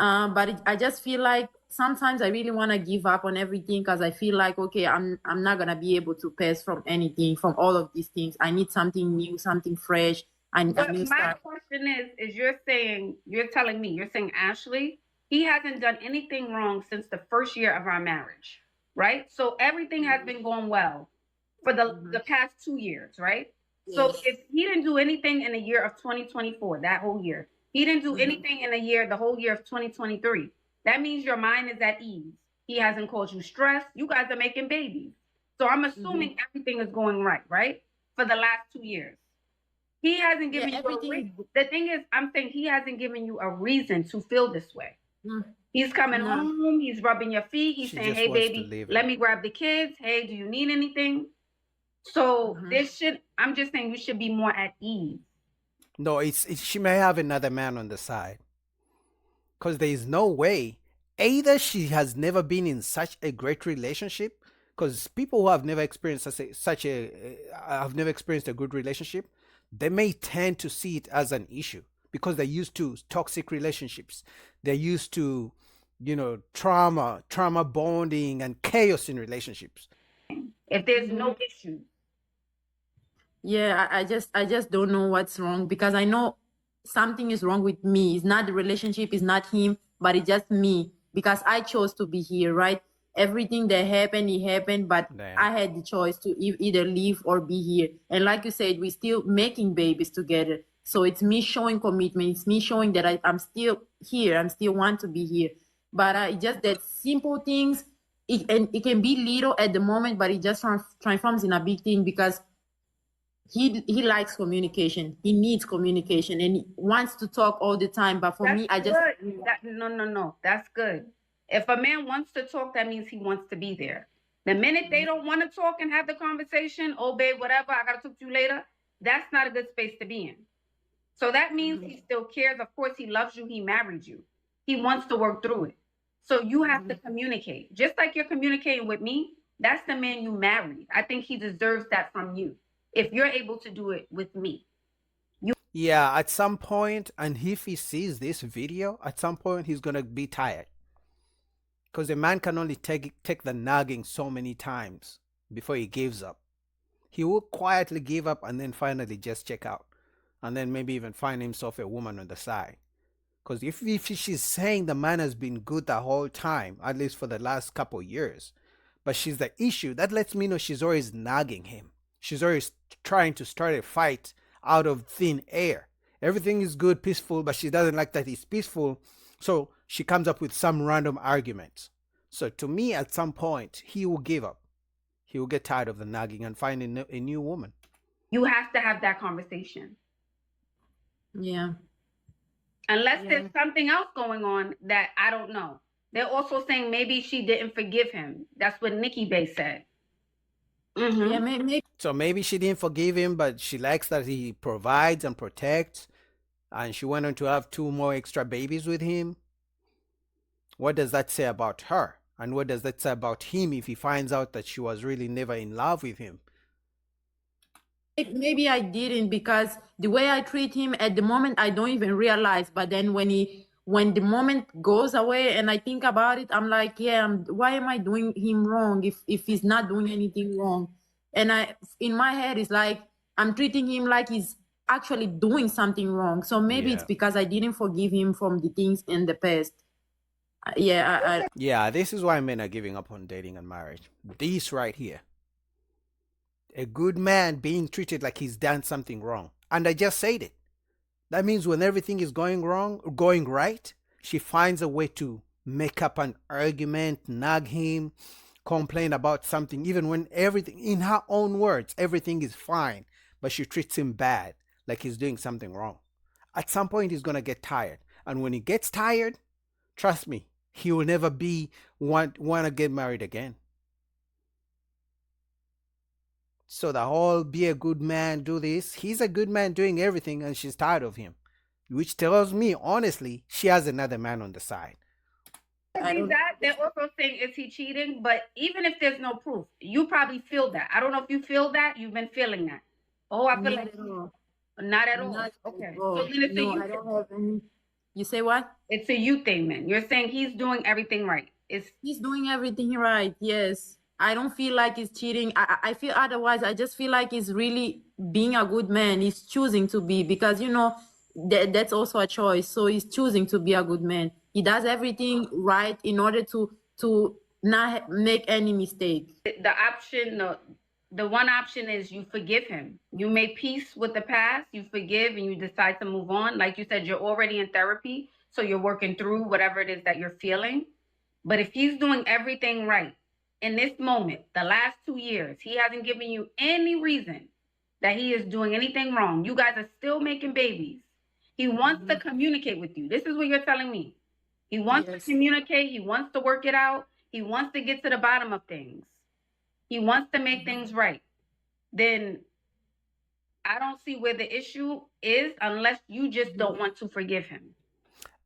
I just feel like sometimes I really want to give up on everything because I feel like, okay, I'm not gonna be able to pass from anything, from all of these things. I need something new, something fresh. A But new my start. question is you're telling me, you're saying Ashley, he hasn't done anything wrong since the first year of our marriage, right? So everything has been going well for Mhm. the past 2 years, right? So Yes. if he didn't do anything in the year of 2024, that whole year, he didn't do Mhm. anything in the whole year of 2023. That means your mind is at ease. He hasn't caused you stress. You guys are making babies. So I'm Mhm. assuming everything is going right, right? For the last 2 years. He hasn't Yeah, given you a everything reason. is good. The thing is, I'm saying he hasn't given you a reason to feel this way. Mm. He's coming No. home, he's rubbing your feet, he's She saying, just hey, wants to baby, leave let him. me grab the kids. Hey, do you need anything? So Mhm. this should, I'm just saying you should be more at ease. No, she may have another man on the side because there is no way either she has never been in such a great relationship, because people who have never experienced have never experienced a good relationship, they may tend to see it as an issue because they're used to toxic relationships. They're used to, trauma bonding and chaos in relationships. If there's Mhm. no issue, Yeah, I just don't know what's wrong because I know something is wrong with me. It's not the relationship, it's not him, but it's just me because I chose to be here, right? Everything that happened, it happened, but Damn. I had the choice to either leave or be here. And like you said, we're still making babies together. So it's me showing commitment. It's me showing that I'm still here. I'm still want to be here. But it's just that simple things. And it can be little at the moment, but it just transforms in a big thing because he likes communication. He needs communication and he wants to talk all the time. But for that's me, I just good. No. That's good. If a man wants to talk, that means he wants to be there. The minute they don't want to talk and have the conversation, oh babe, whatever, I gotta talk to you later, that's not a good space to be in. So that means he still cares. Of course, he loves you. He married you. He wants to work through it. So you have to communicate. Just like you're communicating with me, that's the man you married. I think he deserves that from you. If you're able to do it with me. Yeah, at some point, and if he sees this video, at some point he's gonna be tired because a man can only take the nagging so many times before he gives up. He will quietly give up and then finally just check out, and then maybe even find himself a woman on the side. Because if she's saying the man has been good the whole time, at least for the last couple years, but she's the issue, that lets me know she's always nagging him. She's always trying to start a fight out of thin air. Everything is good, peaceful, but she doesn't like that it's peaceful. So she comes up with some random argument. So to me, at some point, he will give up. He will get tired of the nagging and find a new woman. You have to have that conversation. yeah. Unless Yeah. there's something else going on that I don't know. They're also saying maybe she didn't forgive him. That's what Nikki Bay said. Yeah, Mm-hmm. maybe So maybe she didn't forgive him, but she likes that he provides and protects, and she went on to have two more extra babies with him. What does that say about her? And what does that say about him if he finds out that she was really never in love with him? maybe I didn't because the way I treat him at the moment I don't even realize. But then when the moment goes away and I think about it, I'm like, yeah, why am I doing him wrong if he's not doing anything wrong? And I in my head it's like I'm treating him like he's actually doing something wrong. So maybe it's Yeah. because I didn't forgive him from the things in the past. Yeah, Yeah, this is why men are giving up on dating and marriage. This right here. A good man being treated like he's done something wrong. And I just said it. That means when everything is going wrong or going right, she finds a way to make up an argument, nag him, complain about something, even when everything, in her own words, everything is fine, but she treats him bad, like he's doing something wrong. At some point, he's going to get tired. And when he gets tired, trust me, he will never want to get married again. So the whole be a good man, do this. He's a good man doing everything, and she's tired of him, which tells me honestly she has another man on the side. I Be don't. that they're also saying is he cheating? But even if there's no proof, you probably feel that. I don't know if you feel that. You've been feeling that. Oh, I feel Not like at all. not at all. Not at Okay. So all. then it's a No, you I don't have any. You say what? It's a you thing, man. You're saying he's doing everything right. He's doing everything right. Yes. I don't feel like he's cheating. I feel otherwise. I just feel like he's really being a good man. He's choosing to be, because, that's also a choice. So he's choosing to be a good man. He does everything right in order to not make any mistake. The one option is you forgive him. You make peace with the past, you forgive, and you decide to move on. Like you said, you're already in therapy, so you're working through whatever it is that you're feeling. But if he's doing everything right in this moment, the last 2 years, he hasn't given you any reason that he is doing anything wrong. You guys are still making babies. He wants to communicate with you. This is what you're telling me. He wants to communicate. He wants to work it out. He wants to get to the bottom of things. He wants to make things right. Then I don't see where the issue is unless you just don't want to forgive him.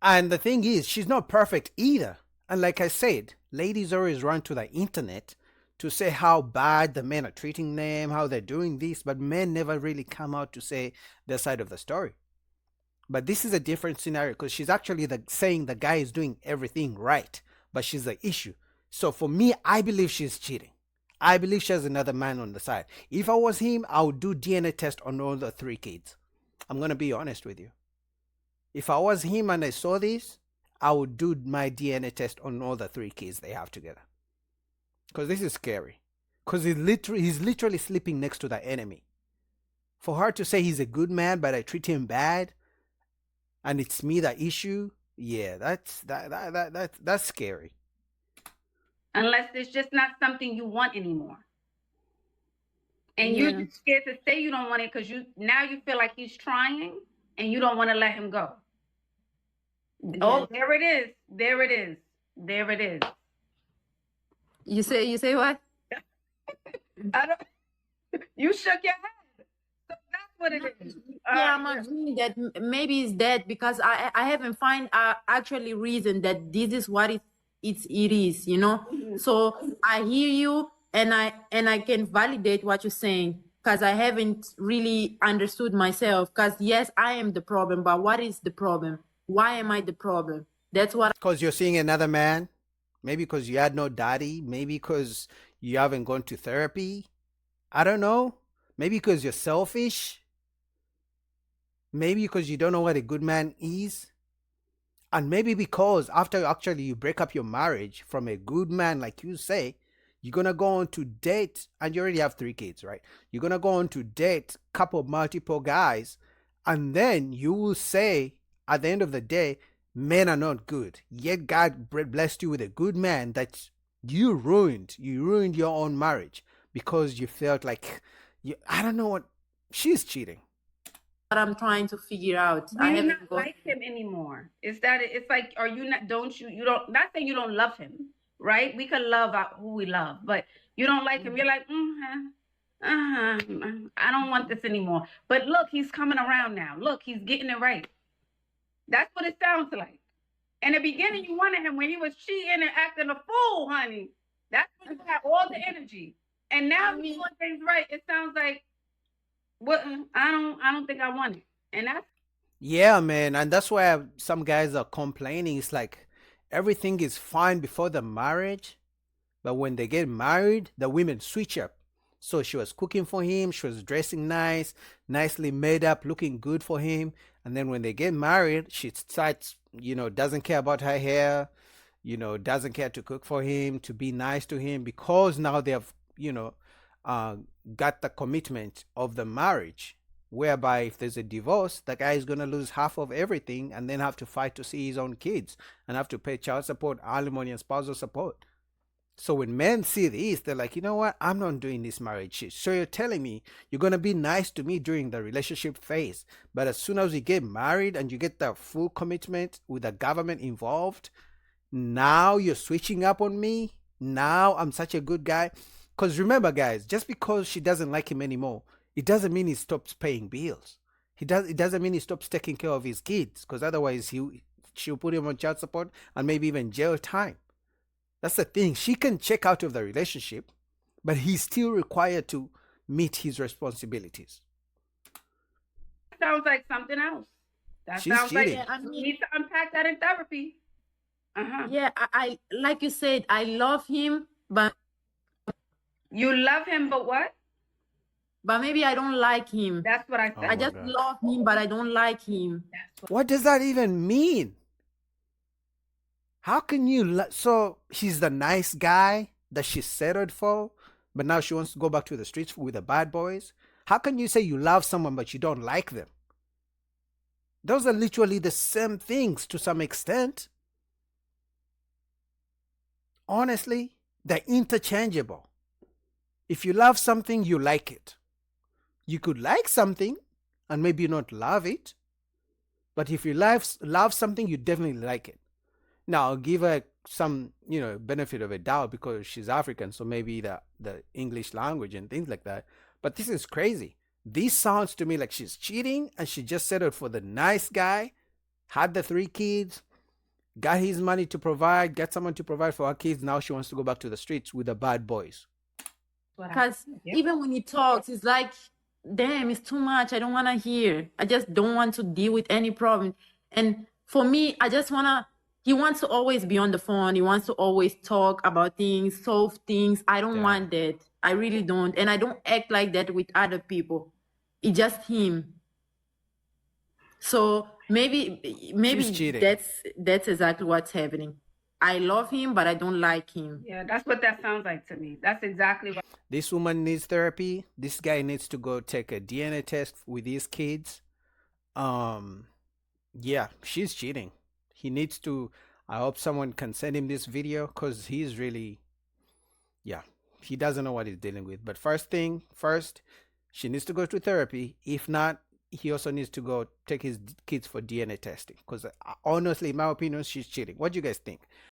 And the thing is, she's not perfect either. And like I said, ladies always run to the internet to say how bad the men are treating them, how they're doing this, but men never really come out to say their side of the story. But this is a different scenario because she's actually saying the guy is doing everything right, but she's the issue. So for me, I believe she's cheating. I believe she has another man on the side. If I was him, I would do DNA test on all the 3 kids. I'm going to be honest with you. If I was him and I saw this, I would do my DNA test on all the 3 kids they have together. Because this is scary. Because he's literally sleeping next to the enemy. For her to say he's a good man, but I treat him bad, and it's me the issue, yeah, that's scary. Unless it's just not something you want anymore. And you're just scared to say you don't want it because you feel like he's trying and you don't want to let him go. Yes. Oh, there it is. There it is. There it is. You say what? I don't. You shook your head. So that's what it is. Yeah, I'm agreeing that maybe it's that, because I haven't find actually reason that this is what it is. So I hear you, and I can validate what you're saying, because I haven't really understood myself. Because yes, I am the problem, but what is the problem? Why am I the problem? That's what. Because you're seeing another man. Maybe because you had no daddy. Maybe because you haven't gone to therapy. I don't know. Maybe because you're selfish. Maybe because you don't know what a good man is. And maybe because after actually you break up your marriage from a good man, like you say, you're going to go on to date, and you already have 3 kids, right? You're going to go on to date multiple guys, and then you will say at the end of the day, men are not good. Yet God blessed you with a good man that you ruined. You ruined your own marriage because you felt like, I don't know what, she's cheating. What I'm trying to figure out. Do you not like him anymore? Is that it? It's like, are you not? Don't you don't? Not saying you don't love him, right? We can love who we love, but you don't like him. You're like, I don't want this anymore. But look, he's coming around now. Look, he's getting it right. That's what it sounds like. In the beginning, you wanted him when he was cheating and acting a fool, honey. That's when you had all the energy. And now he's doing things right. It sounds like, what? I don't think I want it. And that's, yeah, man. And that's why some guys are complaining. It's like everything is fine before the marriage, but when they get married, the women switch up. So she was cooking for him, she was dressing nicely made up, looking good for him. And then when they get married, she starts, doesn't care about her hair, doesn't care to cook for him, to be nice to him, because now they have, got the commitment of the marriage, whereby if there's a divorce, the guy is going to lose half of everything and then have to fight to see his own kids and have to pay child support, alimony, and spousal support. So when men see this, they're like, you know what? I'm not doing this marriage shit. So you're telling me you're going to be nice to me during the relationship phase, but as soon as you get married and you get the full commitment with the government involved, now you're switching up on me? Now I'm such a good guy? Because remember, guys, just because she doesn't like him anymore, it doesn't mean he stops paying bills. It doesn't mean he stops taking care of his kids, because otherwise she'll put him on child support and maybe even jail time. That's the thing. She can check out of the relationship, but he's still required to meet his responsibilities. Sounds like something else. That She's sounds like cheating. Yeah, I we mean, need to unpack that in therapy. yeah, I like you said, I love him, You love him, but what? but maybe I don't like him. That's what I Oh said. I my just God. love him, but I don't like him. That's what. What does that even mean? How can you? So he's the nice guy that she settled for, but now she wants to go back to the streets with the bad boys. How can you say you love someone but you don't like them? Those are literally the same things to some extent. Honestly, they're interchangeable. If you love something, you like it. You could like something and maybe not love it, but if you love something, you definitely like it. Now, I'll give her some, benefit of a doubt because she's African, so maybe the English language and things like that. But this is crazy. This sounds to me like she's cheating and she just settled for the nice guy, had the 3 kids, got his money to provide, got someone to provide for her kids. Now she wants to go back to the streets with the bad boys. Because even when he talks, it's like, damn, it's too much. I don't want to hear. I just don't want to deal with any problem. And for me, he wants to always be on the phone. He wants to always talk about things, solve things. I don't want that. I really don't. And I don't act like that with other people. It's just him. So maybe She's cheating. that's exactly what's happening. I love him, but I don't like him. Yeah, that's what that sounds like to me. That's exactly what. This woman needs therapy. This guy needs to go take a DNA test with his kids. Yeah, she's cheating. He needs to. I hope someone can send him this video because he's really, yeah, he doesn't know what he's dealing with. But first thing first, she needs to go to therapy. If not, he also needs to go take his kids for DNA testing because honestly, in my opinion, she's cheating. What do you guys think?